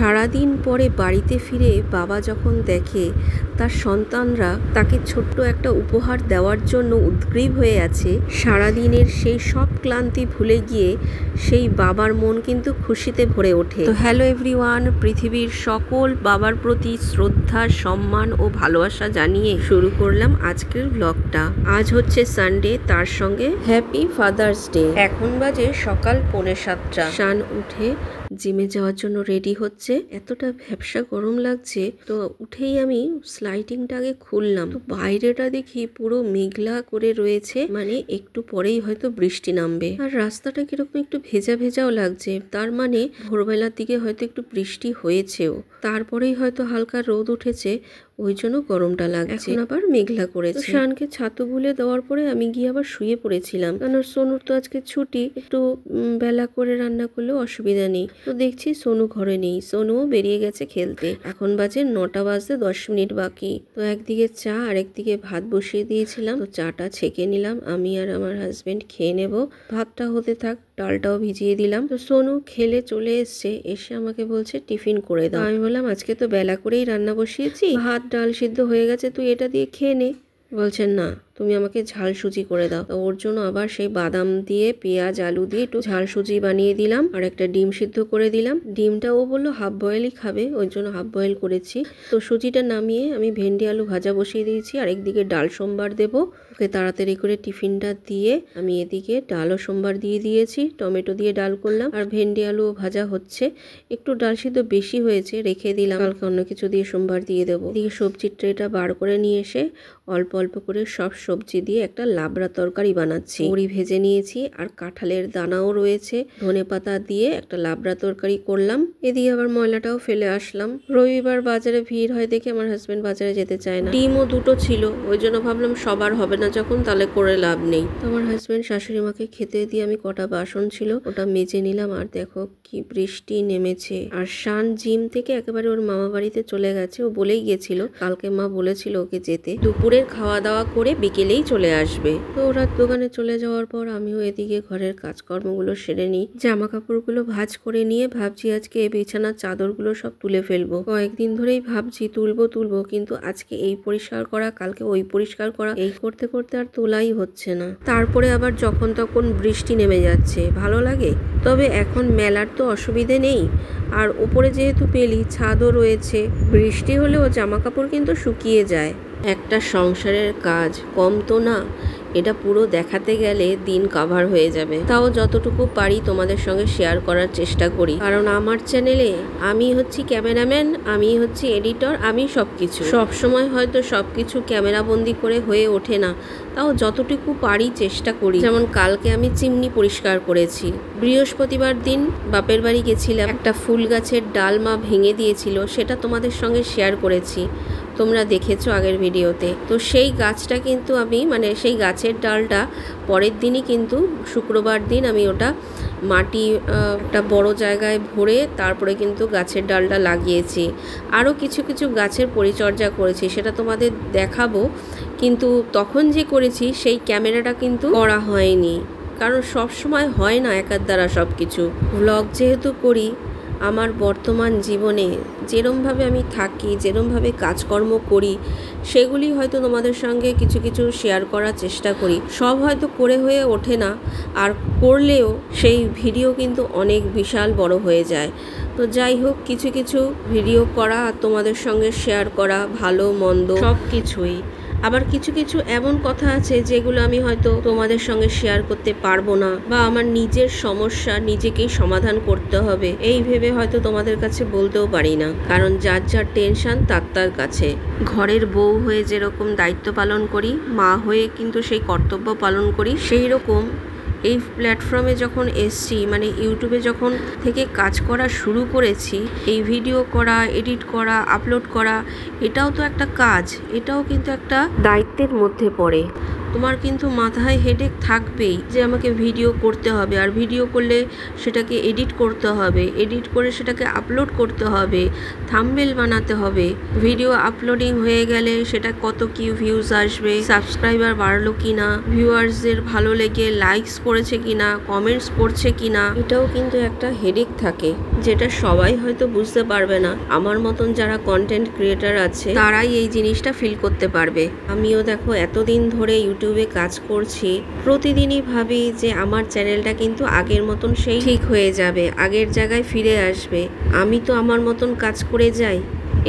সারাদিন পরে বাড়িতে ফিরে বাবা যখন দেখে তার সন্তানরা তাকে ছোট্ট একটা উপহার দেওয়ার জন্য উদ্গ্রীব হয়ে আছে, সারাদিনের সেই সব ক্লান্তি ভুলে গিয়ে সেই বাবার মন কিন্তু খুশিতে ভরে ওঠে। তো হ্যালো এভরিওয়ান, পৃথিবীর সকল বাবার প্রতি শ্রদ্ধা, সম্মান ও ভালোবাসা জানিয়ে শুরু করলাম আজকের ব্লগটা। আজ হচ্ছে সানডে, তার সঙ্গে হ্যাপি ফাদার্স ডে। এখন বাজে সকাল 6:45। শান উঠে জিমে যাওয়ার জন্য রেডি হচ্ছে। এতটা ভ্যাপসা গরম লাগছে, তো উঠেই আমি স্লাইডিংটা আগে খুললাম। তো বাইরেটা দেখি পুরো মেঘলা করে রয়েছে, মানে একটু পরেই হয়তো বৃষ্টি নামবে। আর রাস্তাটা কিরকম একটু ভেজা ভেজাও লাগছে, তার মানে ভোরবেলার দিকে হয়তো একটু বৃষ্টি হয়েছেও, তারপরেই হয়তো হালকা রোদ উঠেছে, ওই জন্য গরমটা লাগছে। এখন আবার মেঘলা করেছে। শানকে ছাতু গুলে দেওয়ার পরে আমি গিয়ে আবার শুয়ে পড়েছিলাম, কারণ সোনুর তো আজকে ছুটি, একটু বেলা করে রান্না করলেও অসুবিধা নেই। তো দেখছি সোনু ঘরে নেই, সোনুও বেরিয়ে গেছে খেলতে। এখন বাজে 9টা বাজতে 10 মিনিট বাকি। তো একদিকে চা আর একদিকে ভাত বসিয়ে দিয়েছিলাম। তো চাটা ছেঁকে নিলাম, আমি আর আমার হাজবেন্ড খেয়ে নেব। ভাতটা হতে থাক, ডালটাও ভিজিয়ে দিলাম। তো সোনু খেলে চলে এসছে, এসে আমাকে বলছে টিফিন করে দাও। আমি বললাম আজকে তো বেলা করেই রান্না বসিয়েছি, ভাত ডাল সিদ্ধ হয়ে গেছে, তুই এটা দিয়ে খেয়ে নে। বলছেন না, তুমি আমাকে ঝাল সুজি করে দাও। তো ওর জন্য আবার সেই বাদাম দিয়ে পেঁয়াজ আলু দিয়ে একটু ঝাল সুজি বানিয়ে দিলাম, আর একটা ডিম সিদ্ধ করে দিলাম। ডিমটা ও বললো হাফ বয়েলই খাবে, ওই জন্য হাফ বয়েল করেছি। তো সুজিটা নামিয়ে আমি ভেন্ডি আলু ভাজা বসিয়ে দিয়েছি, আর একদিকে ডাল সোমবার দেবো। ওকে তাড়াতাড়ি করে টিফিনটা দিয়ে আমি এদিকে ডালও সোমবার দিয়ে দিয়েছি, টমেটো দিয়ে ডাল করলাম, আর ভেন্ডি আলু ভাজা হচ্ছে। একটু ডাল সিদ্ধ বেশি হয়েছে, রেখে দিলাম, কালকে অন্য কিছু দিয়ে সোমবার দিয়ে দেবো। এদিকে সবজির ট্রেটা বার করে নিয়ে এসে অল্প অল্প করে সব সবজি দিয়ে একটা লাবড়া তরকারি বানাচ্ছি। বড়ি ভেজে নিয়েছি, আর কাঁঠালের দানাও রয়েছে, ধনেপাতা দিয়ে একটা লাবড়া তরকারি করলাম। এদিকে আবার ময়লাটাও ফেলে আসলাম। রবিবার বাজারে ভিড় হয় দেখে আমার হাজবেন্ড বাজারে যেতে চায় না। ডিমও দুটো ছিল, ওই জন্য ভাবলাম সবার হবে না যখন, তাহলে করে লাভ নেই। তো আমার হাজবেন্ড শাশুড়ি মাকে খেতে দিয়ে আমি কটা বাসন ছিল ওটা মেজে নিলাম। আর দেখো কি বৃষ্টি নেমেছে। আর শান জিম থেকে একেবারে ওর মামা বাড়িতে চলে গেছে, ও বলেই গেছিল, কালকে মা বলেছিল ওকে যেতে, দুপুরে খাওয়া দাওয়া করে বিকেলেই চলে আসবে। তো ওরা দোকানে চলে যাওয়ার পর আমিও এদিকে ঘরের কাজকর্মগুলো সেরে নিই। জামা কাপড়গুলো ভাঁজ করে নিয়ে ভাবছি আজকে বিছানার চাদরগুলো সব তুলে ফেলবো। কয়েকদিন ধরেই ভাবছি তুলবো, কিন্তু আজকে এই পরিষ্কার করা, কালকে ওই পরিষ্কার করা, এই করতে করতে আর তোলাই হচ্ছে না। তারপরে আবার যখন তখন বৃষ্টি নেমে যাচ্ছে, ভালো লাগে। তবে এখন মেলার তো অসুবিধে নেই, আর ওপরে যেহেতু পেলি ছাদও রয়েছে, বৃষ্টি হলেও জামা কাপড় কিন্তু শুকিয়ে যায়। একটা সংসারের কাজ কম তো না, এটা পুরো দেখাতে গেলে দিন কভার হয়ে যাবে। তাও যতটুকু পারি তোমাদের সঙ্গে শেয়ার করার চেষ্টা করি, কারণ আমার চ্যানেলে আমি হচ্ছি ক্যামেরাম্যান, আমি হচ্ছি এডিটর, আমি সবকিছু। সবসময় হয়তো সবকিছু ক্যামেরাবন্দি করে হয়ে ওঠে না, তাও যতটুকু পারি চেষ্টা করি। যেমন কালকে আমি চিমনি পরিষ্কার করেছি। বৃহস্পতিবার দিন বাপের বাড়ি গেছিলাম, একটা ফুল গাছের ডাল মা ভেঙে দিয়েছিল, সেটা তোমাদের সঙ্গে শেয়ার করেছি, তোমরা দেখেছো আগের ভিডিওতে। তো সেই গাছটা কিন্তু আমি, মানে সেই গাছের ডালটা পরের দিনই কিন্তু শুক্রবার দিন আমি ওটা মাটি একটা বড় জায়গায় ভরে তারপরে কিন্তু গাছের ডালটা লাগিয়েছি। আরও কিছু কিছু গাছের পরিচর্যা করেছি, সেটা তোমাদের দেখাবো, কিন্তু তখন যে করেছি সেই ক্যামেরাটা কিন্তু করা হয়নি, কারণ সব সময় হয় না একার দ্বারা সব কিছু। ব্লগ যেহেতু করি, আমার বর্তমান জীবনে যেরমভাবে আমি থাকি, যেরমভাবে কাজকর্ম করি, সেগুলি হয়তো তোমাদের সঙ্গে কিছু কিছু শেয়ার করার চেষ্টা করি। সব হয়তো করে হয়ে ওঠে না, আর করলেও সেই ভিডিও কিন্তু অনেক বিশাল বড় হয়ে যায়। তো যাই হোক, কিছু কিছু ভিডিও করা আর তোমাদের সঙ্গে শেয়ার করা, ভালো মন্দ সব কিছুই। আবার কিছু কিছু এমন কথা আছে যেগুলো আমি হয়তো তোমাদের সঙ্গে শেয়ার করতে পারবো না, বা আমার নিজের সমস্যা নিজেকেই সমাধান করতে হবে, এই ভেবে হয়তো তোমাদের কাছে বলতেও পারি না, কারণ যার যার টেনশন তার কাছে। ঘরের বউ হয়ে যেরকম দায়িত্ব পালন করি, মা হয়ে কিন্তু সেই কর্তব্য পালন করি, সেই রকম এই প্ল্যাটফর্মে যখন এসছি, মানে ইউটিউবে যখন থেকে কাজ করা শুরু করেছি, এই ভিডিও করা, এডিট করা, আপলোড করা, এটাও তো একটা কাজ, এটাও কিন্তু একটা দায়িত্বের মধ্যে পড়ে। তোমার কিন্তু মাথায় হেডেক থাকবেই যে আমাকে ভিডিও করতে হবে, আর ভিডিও করলে সেটাকে এডিট করতে হবে, এডিট করে সেটাকে আপলোড করতে হবে, থাম্বনেল বানাতে হবে, ভিডিও আপলোডিং হয়ে গেলে সেটা কত কি ভিউজ আসবে, সাবস্ক্রাইবার বাড়লো কিনা, ভিউয়ার্সদের ভালো লেগে লাইকস করেছে কিনা, কমেন্টস করছে কিনা, এটাও কিন্তু একটা হেডেক থাকে, যেটা সবাই হয়তো বুঝতে পারবে না। আমার মতন যারা কন্টেন্ট ক্রিয়েটার আছে তারাই এই জিনিসটা ফিল করতে পারবে। আমিও দেখো এতদিন ধরে ইউটিউবে কাজ করছি, প্রতিদিনই ভাবি যে আমার চ্যানেলটা কিন্তু আগের মতন সেই ঠিক হয়ে যাবে, আগের জায়গায় ফিরে আসবে, আমি তো আমার মতন কাজ করে যাই,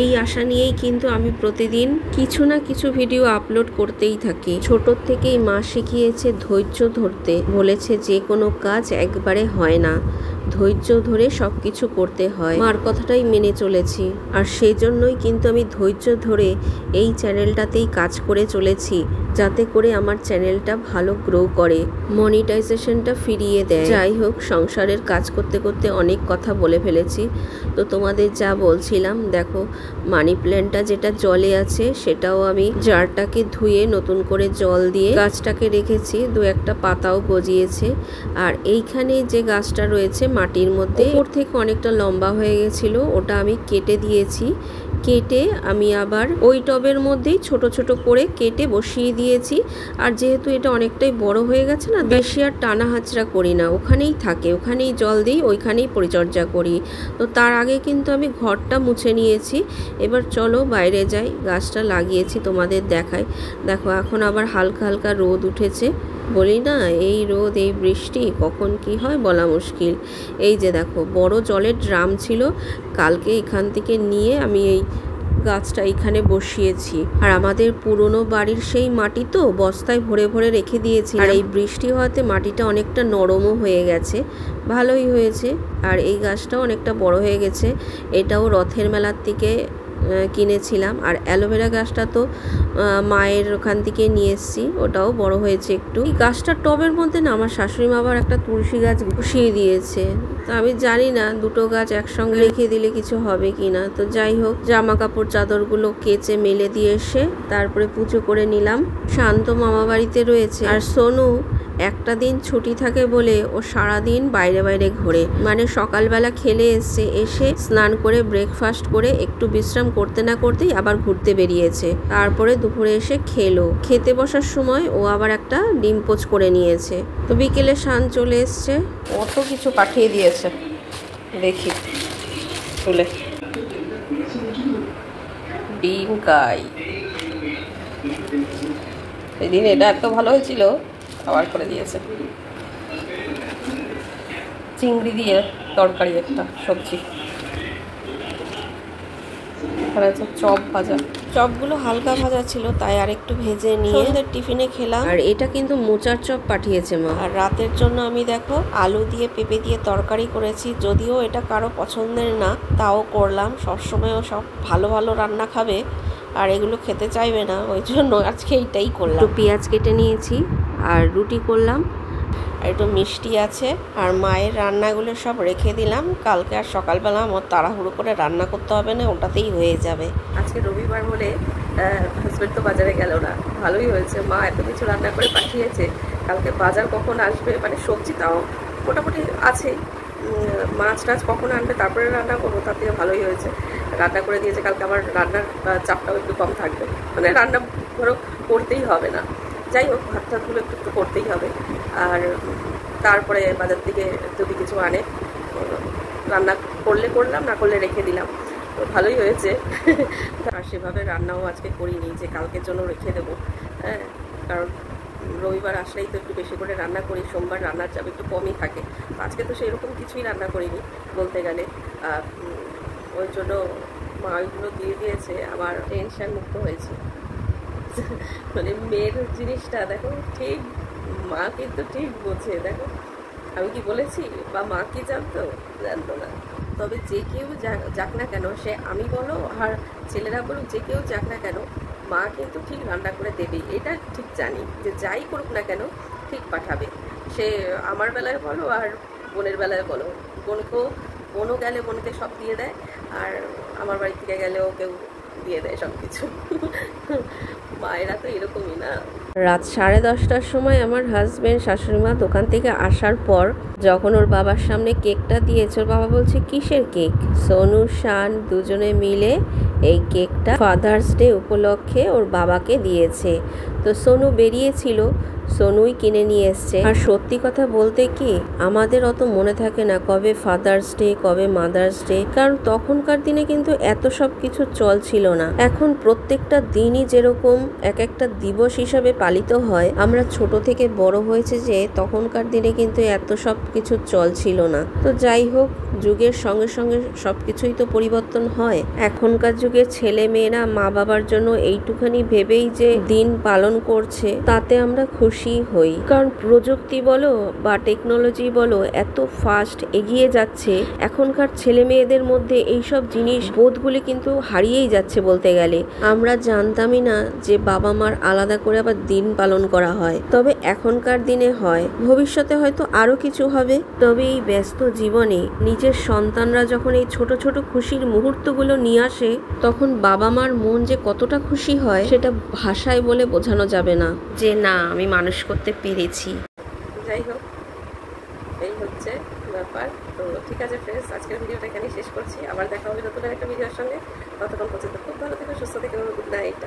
এই আশা নিয়েই কিন্তু আমি প্রতিদিন কিছু না কিছু ভিডিও আপলোড করতেই থাকি। ছোটোর থেকেই মা শিখিয়েছে ধৈর্য ধরতে, বলেছে যে কোনো কাজ একবারে হয় না, ধৈর্য ধরে সব কিছু করতে হয়। মার কথাটাই মেনে চলেছি, আর সেই জন্যই কিন্তু আমি ধৈর্য ধরে এই চ্যানেলটাতেই কাজ করে চলেছি, যাতে করে আমার চ্যানেলটা ভালো গ্রো করে, মনিটাইজেশনটা ফিরিয়ে দেয়। যাই হোক, সংসারের কাজ করতে করতে অনেক কথা বলে ফেলেছি। তো তোমাদের যা বলছিলাম, দেখো মানি প্ল্যান্টটা যেটা জলে আছে সেটাও আমি জারটাকে ধুয়ে নতুন করে জল দিয়ে গাছটাকে রেখেছি, দু একটা পাতাও গজিয়েছে। আর এইখানে যে গাছটা রয়েছে মাটির মধ্যে, ওপর থেকে অনেকটা লম্বা হয়ে গেছিল, ওটা আমি কেটে দিয়েছি। কেটে আমি আবার ওই টবের মধ্যেই ছোট ছোট করে কেটে বসিয়ে দিয়েছি। আর যেহেতু এটা অনেকটাই বড় হয়ে গেছে না, বেশি আর টানা হাঁচড়া করি না, ওখানেই থাকে, ওখানেই জল দিই, ওইখানেই পরিচর্যা করি। তো তার আগে কিন্তু আমি ঘরটা মুছে নিয়েছি। এবার চলো বাইরে যাই, গাছটা লাগিয়েছি তোমাদের দেখাই। দেখো এখন আবার হালকা হালকা রোদ উঠেছে, বলি না এই রোদ এই বৃষ্টি কখন কি হয় বলা মুশকিল। এই যে দেখো বড় জলের ড্রাম ছিল, কালকে এখান থেকে নিয়ে আমি এই গাছটা এখানে বসিয়েছি। আর আমাদের পুরনো বাড়ির সেই মাটি তো বস্তায় ভরে ভরে রেখে দিয়েছি, আর এই বৃষ্টি হওয়াতে মাটিটা অনেকটা নরমও হয়ে গেছে, ভালোই হয়েছে। আর এই গাছটাও অনেকটা বড় হয়ে গেছে, এটাও রথের মেলার থেকে কিনেছিলাম। আর অ্যালোভেরা গাছটা তো মায়ের ওখান থেকে নিয়ে এসেছি, ওটাও বড় হয়েছে একটু। এই গাছটার টবের মধ্যে না আমার শাশুড়ি মা আবার একটা তুলসী গাছ বসিয়ে দিয়েছে, তো আমি জানি না দুটো গাছ একসঙ্গে রেখে দিলে কিছু হবে কি না। তো যাই হোক, জামা কাপড় চাদরগুলো কেচে মেলে দিয়ে এসে তারপরে পুজো করে নিলাম। শান্ত মামা বাড়িতে রয়েছে, আর সোনু একটা দিন ছুটি থাকে বলে ও সারাদিন বাইরে বাইরে ঘোরে, মানে সকালবেলা খেলে এসে এসে স্নান করে ব্রেকফাস্ট করে একটু বিশ্রাম করতে না করতেই আবার ঘুরতে বেরিয়েছে। তারপরে দুপুরে এসে খেলো, খেতে বসার সময় ও আবার একটা ডিম পোচ করে নিয়েছে। তো বিকেলে শান চলে এসছে, কত কিছু পাঠিয়ে দিয়েছে দেখি তুলে। ডিম কাই, সেদিন এটা এত ভালো হয়েছিল, আবার করে দিয়েছে। চিংড়ি দিয়ে তরকারি একটা সবজি, চপ ভাজা, চপগুলো হালকা ভাজা ছিল তাই আর একটু ভেজে নিয়ে টিফিনে খেলাম। আর এটা কিন্তু মোচার চপ পাঠিয়েছে মা। আর রাতের জন্য আমি দেখো আলু দিয়ে পেঁপে দিয়ে তরকারি করেছি, যদিও এটা কারো পছন্দের না, তাও করলাম। সবসময়ও সব ভালো ভালো রান্না খাবে আর এগুলো খেতে চাইবে না, ওই জন্য আজকে এইটাই করলাম। একটু পেঁয়াজ কেটে নিয়েছি আর রুটি করলাম, আর একটু মিষ্টি আছে। আর মায়ের রান্নাগুলো সব রেখে দিলাম, কালকে আর সকালবেলা আমার তাড়াহুড়ো করে রান্না করতে হবে না, ওটাতেই হয়ে যাবে। আজকে রবিবার বলে হাজব্যান্ড তো বাজারে গেল না, ভালোই হয়েছে, মা এত কিছু রান্না করে পাঠিয়েছে। কালকে বাজার কখন আসবে, মানে সবজি তাও মোটামুটি আছে, মাছ টাছ কখন আনবে তারপরে রান্না করবো, তার থেকে ভালোই হয়েছে রান্না করে দিয়েছে। কালকে আমার রান্নার চাপটাও একটু কম থাকবে, মানে রান্না ধরো করতেই হবে না। যাই হোক, ভাত টাতগুলো একটু একটু করতেই হবে। আর তারপরে বাজার থেকে যদি কিছু আনে রান্না করলে করলাম, না করলে রেখে দিলাম, তো ভালোই হয়েছে। আর সেভাবে রান্নাও আজকে করিনি যে কালকের জন্য রেখে দেবো, হ্যাঁ, কারণ রবিবার আসলেই তো একটু বেশি করে রান্না করি, সোমবার রান্নার চাপ একটু কমই থাকে। আজকে তো সেরকম কিছুই রান্না করিনি বলতে গেলে, ওই জন্য মা ওইগুলো দিয়ে দিয়েছে, আমার টেনশন মুক্ত হয়েছে। মানে মেয়ের জিনিসটা দেখো, ঠিক মা কিন্তু ঠিক বোঝে। দেখো আমি কি বলেছি, বা মা কি জানতো না, তবে যে কেউ যাক না কেন, সে আমি বলো আর ছেলেরা বলো, যে কেউ যাক না কেন, মা কিন্তু ঠিক রান্না করে দেবে, এটা ঠিক জানি, যে যাই করুক না কেন ঠিক পাঠাবে। সে আমার বেলায় বলো আর বোনের বেলায় বলো, বোনও গেলে বোনকে সব দিয়ে দেয়, আর আমার বাড়ি থেকে গেলেও কেউ দিয়ে দেয় সবকিছু। মায়েরা তো এরকমই না। রাত 10:30টার সময় আমার হাজবেন্ড শাশুড়িমা দোকান থেকে আসার পর যখন ওর বাবার সামনে কেকটা দিয়েছে, ওর বাবা বলছে কিসের কেক? সোনু শান দুজনে মিলে এই কেকটা ফাদার্স ডে উপলক্ষে ওর বাবাকে দিয়েছে। তো সোনু বেরিয়েছিল, সোনুই কিনে নিয়ে এসছে। আর সত্যি কথা বলতে কি, আমাদের অত মনে থাকে না কবে ফাদার্স ডে, কবে মাদার্স ডে, কারণ তখনকার দিনে কিন্তু এত সব কিছু চল ছিল না। এখন প্রত্যেকটা দিনই যেরকম এক একটা দিবস হিসাবে পালিত হয়, আমরা ছোট থেকে বড় হয়েছে যে তখনকার দিনে কিন্তু এত সব কিছু চল ছিল না। তো যাই হোক, যুগের সঙ্গে সঙ্গে সবকিছুই তো পরিবর্তন হয়। এখনকার যুগের ছেলে মেয়েরা মা বাবার জন্য এইটুখানি ভেবেই যে দিন পালন করছে, তাতে আমরা খুশি হই। কারণ প্রযুক্তি বলো বা টেকনোলজি বলো এত ফাস্ট এগিয়ে যাচ্ছে, এখনকার ছেলে মেয়েদের মধ্যে এইসব জিনিস বোধগুলি কিন্তু হারিয়েই যাচ্ছে বলতে গেলে। আমরা জানতামই না যে বাবা মার আলাদা করে আবার দিন পালন করা হয়, তবে এখনকার দিনে হয়, ভবিষ্যতে হয়তো আরো কিছু হবে। তবে এই ব্যস্ত জীবনে নিজের সন্তানরা যখন এই ছোট ছোট খুশির মুহূর্তগুলো নিয়ে আসে, তখন বাবা মার মন যে কতটা খুশি হয় সেটা ভাষায় বলে বোঝানো যাবে না, যে না আমি মানুষ করতে পেরেছি। যাই হোক, এই হচ্ছে ব্যাপার। তো ঠিক আছে ফ্রেন্ডস, আজকের ভিডিওটা এখানেই শেষ করছি। আবার দেখা হবে নতুন একটা ভিডিওর সঙ্গে। ততক্ষণ পর্যন্ত খুব ভালো থেকো, সুস্থ থেকো, গুড নাইট।